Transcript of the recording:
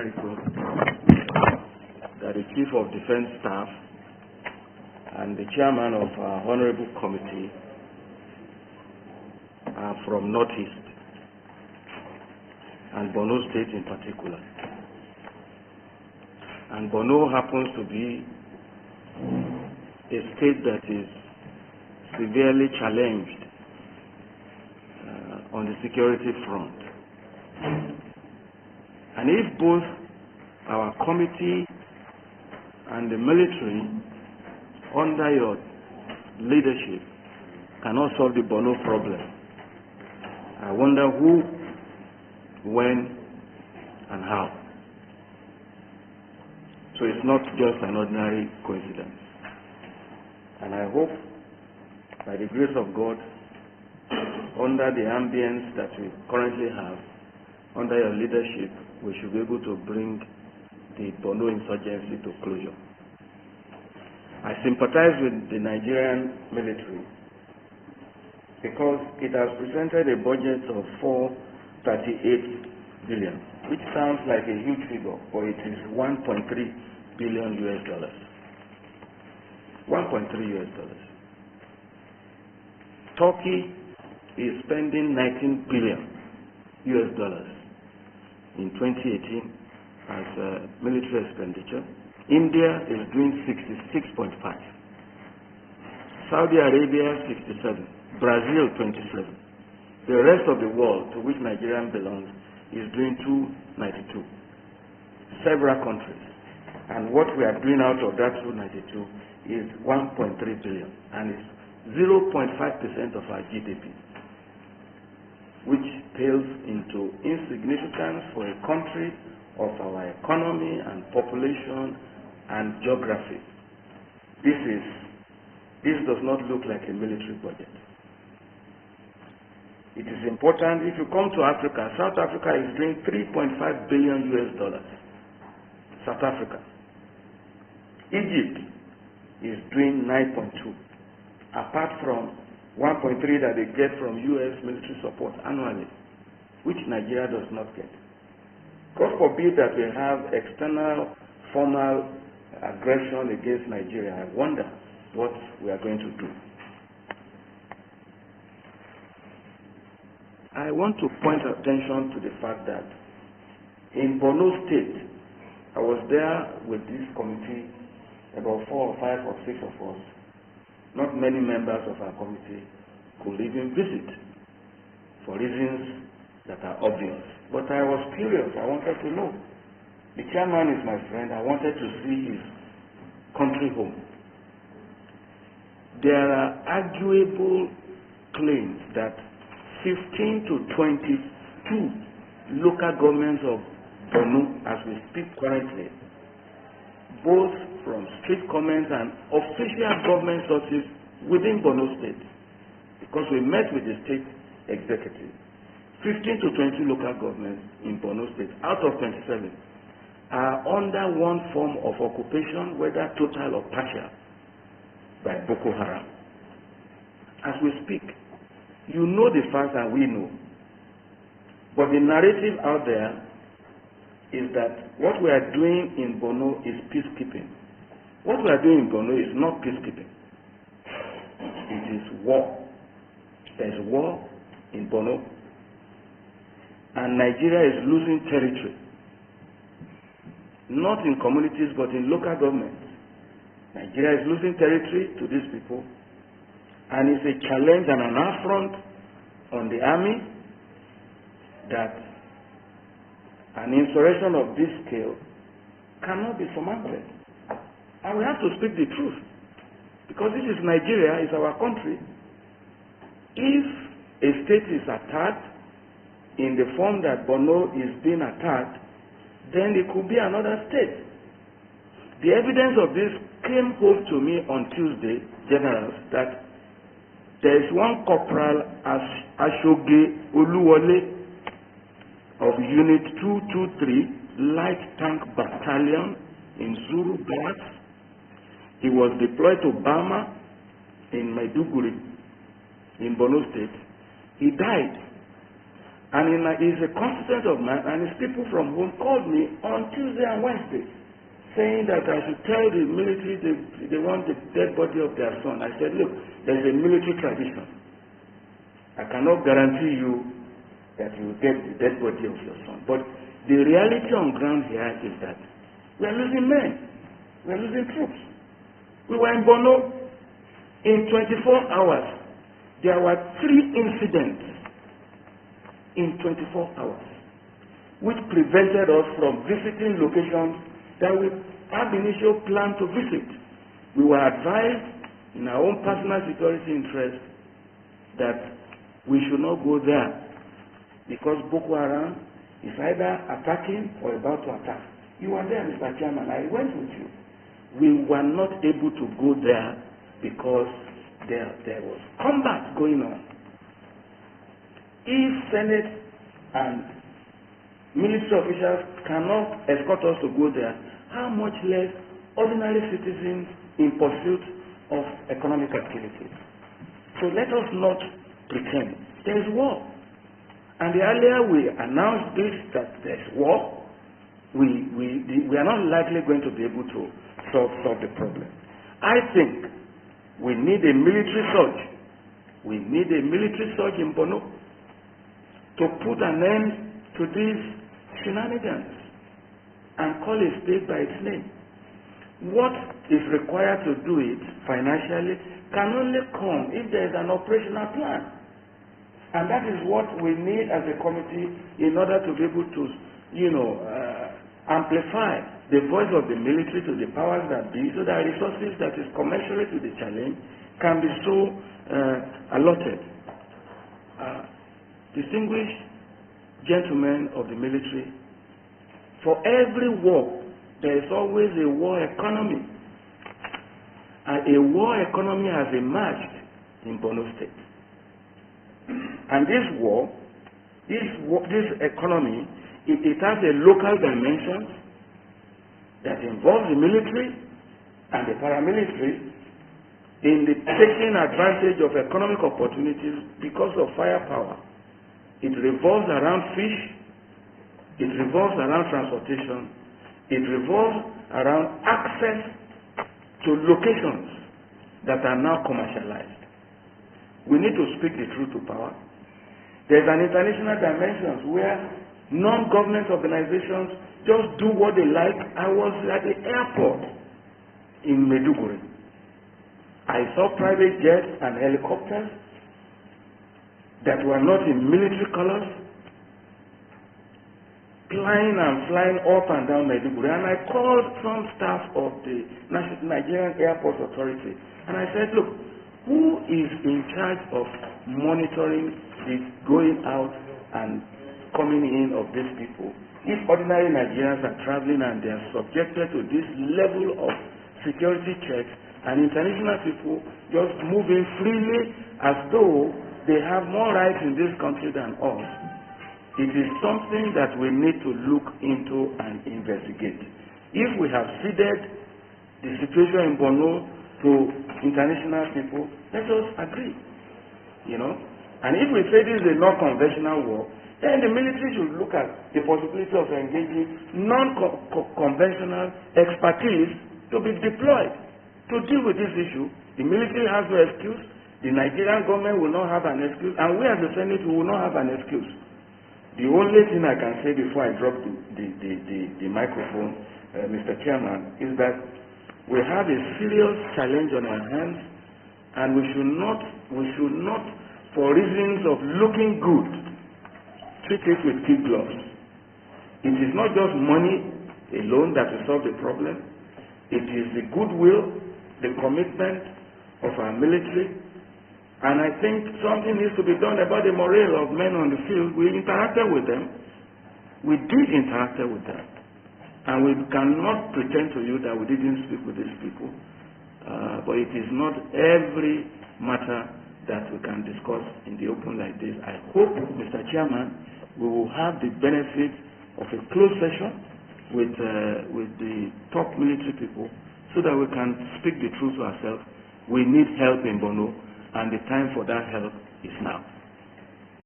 report that the Chief of Defense Staff and the Chairman of our Honorable Committee are from Northeast, and Borno State in particular. And Borno happens to be a state that is severely challenged on the security front. And if both our committee and the military under your leadership cannot solve the Borno problem, I wonder who, when, and how. So it's not just an ordinary coincidence. And I hope, by the grace of God, under the ambience that we currently have, under your leadership, we should be able to bring the Borno insurgency to closure. I sympathize with the Nigerian military because it has presented a budget of 438 billion, which sounds like a huge figure, but it is 1.3 billion US dollars. 1.3 US dollars. Turkey is spending 19 billion US dollars in 2018 as military expenditure. India is doing 66.5. Saudi Arabia 67. Brazil 27. The rest of the world, to which Nigeria belongs, is doing 292. Several countries. And what we are doing out of that 292 is 1.3 billion, and it's 0.5% of our GDP, which pales into insignificance for a country of our economy and population and geography. This does not look like a military budget. It is important. If you come to Africa, South Africa is doing 3.5 billion US dollars. South Africa. Egypt is doing 9.2, apart from 1.3 that they get from US military support annually, which Nigeria does not get. God forbid that we have external formal aggression against Nigeria. I wonder what we are going to do. I want to point attention to the fact that in Borno State, I was there with this committee, about 4 or 5 or 6 of us. Not many members of our committee could even visit for reasons that are obvious. But I was curious. I wanted to know. The chairman is my friend. I wanted to see his country home. There are arguable claims that 15 to 22 local governments of Borno, as we speak currently, both from street comments and official government sources within Borno State, because we met with the state executive, 15 to 20 local governments in Borno State, out of 27, are under one form of occupation, whether total or partial, by Boko Haram. As we speak, you know the facts and we know. But the narrative out there is that what we are doing in Borno is peacekeeping. What we are doing in Borno is not peacekeeping. It is war. There is war in Borno. And Nigeria is losing territory. Not in communities, but in local governments. Nigeria is losing territory to these people. And it's a challenge and an affront on the army that an insurrection of this scale cannot be surmounted. And we have to speak the truth. Because this is Nigeria, it's our country. If a state is attacked in the form that Borno is being attacked, then it could be another state. The evidence of this came home to me on Tuesday, generals, that there is one Corporal Ashoge Oluwole of Unit 223 Light Tank Battalion in Zuru Barracks. He was deployed to Bama in Maiduguri in Borno State. He died. And he's a constituent of mine, and his people from home called me on Tuesday and Wednesday, saying that I should tell the military they want the dead body of their son. I said, look, there's a military tradition. I cannot guarantee you that you will get the dead body of your son. But the reality on ground here is that we are losing men. We are losing troops. We were in Borno. In 24 hours, there were 3 incidents in 24 hours, which prevented us from visiting locations that we had initial plan to visit. We were advised in our own personal security interest that we should not go there because Boko Haram is either attacking or about to attack. You were there, Mr. Chairman. I went with you. We were not able to go there because there was combat going on. If Senate and military officials cannot escort us to go there, how much less ordinary citizens in pursuit of economic activities? So let us not pretend. There is war. And the earlier we announce this, that there is war, we are not likely going to be able to solve the problem. I think we need a military surge. We need a military surge in Borno to put an end to these shenanigans and call a state by its name. What is required to do it financially can only come if there is an operational plan. And that is what we need as a committee in order to be able to, amplify the voice of the military to the powers that be, so that resources that is commensurate with the challenge can be so allotted. Distinguished gentlemen of the military, for every war, there is always a war economy. And a war economy has emerged in Borno State. And this war, this economy, it has a local dimension that involves the military and the paramilitary in the taking advantage of economic opportunities because of firepower. It revolves around fish, it revolves around transportation, it revolves around access to locations that are now commercialized. We need to speak the truth to power. There's an international dimension where non-government organizations just do what they like. I was at the airport in Maiduguri. I saw private jets and helicopters that were not in military colors flying and flying up and down Maiduguri. And I called some staff of the Nigerian Airport Authority and I said, look, who is in charge of monitoring the going out and coming in of these people? If ordinary Nigerians are traveling and they are subjected to this level of security checks and international people just moving freely as though they have more rights in this country than us, it is something that we need to look into and investigate. If we have ceded the situation in Borno to international people, let us agree, And if we say this is a non-conventional war, then the military should look at the possibility of engaging non-conventional expertise to be deployed to deal with this issue. The military has no excuse, the Nigerian government will not have an excuse, and we as the Senate will not have an excuse. The only thing I can say before I drop the microphone, Mr. Chairman, is that we have a serious challenge on our hands, and we should not, for reasons of looking good, treat it with kid gloves. It is not just money alone that will solve the problem. It is the goodwill, the commitment of our military, and I think something needs to be done about the morale of men on the field. We interacted with them. We did interact with them. And we cannot pretend to you that we didn't speak with these people. But it is not every matter that we can discuss in the open like this. I hope, Mr. Chairman, we will have the benefit of a closed session with the top military people so that we can speak the truth to ourselves. We need help in Borno, and the time for that help is now.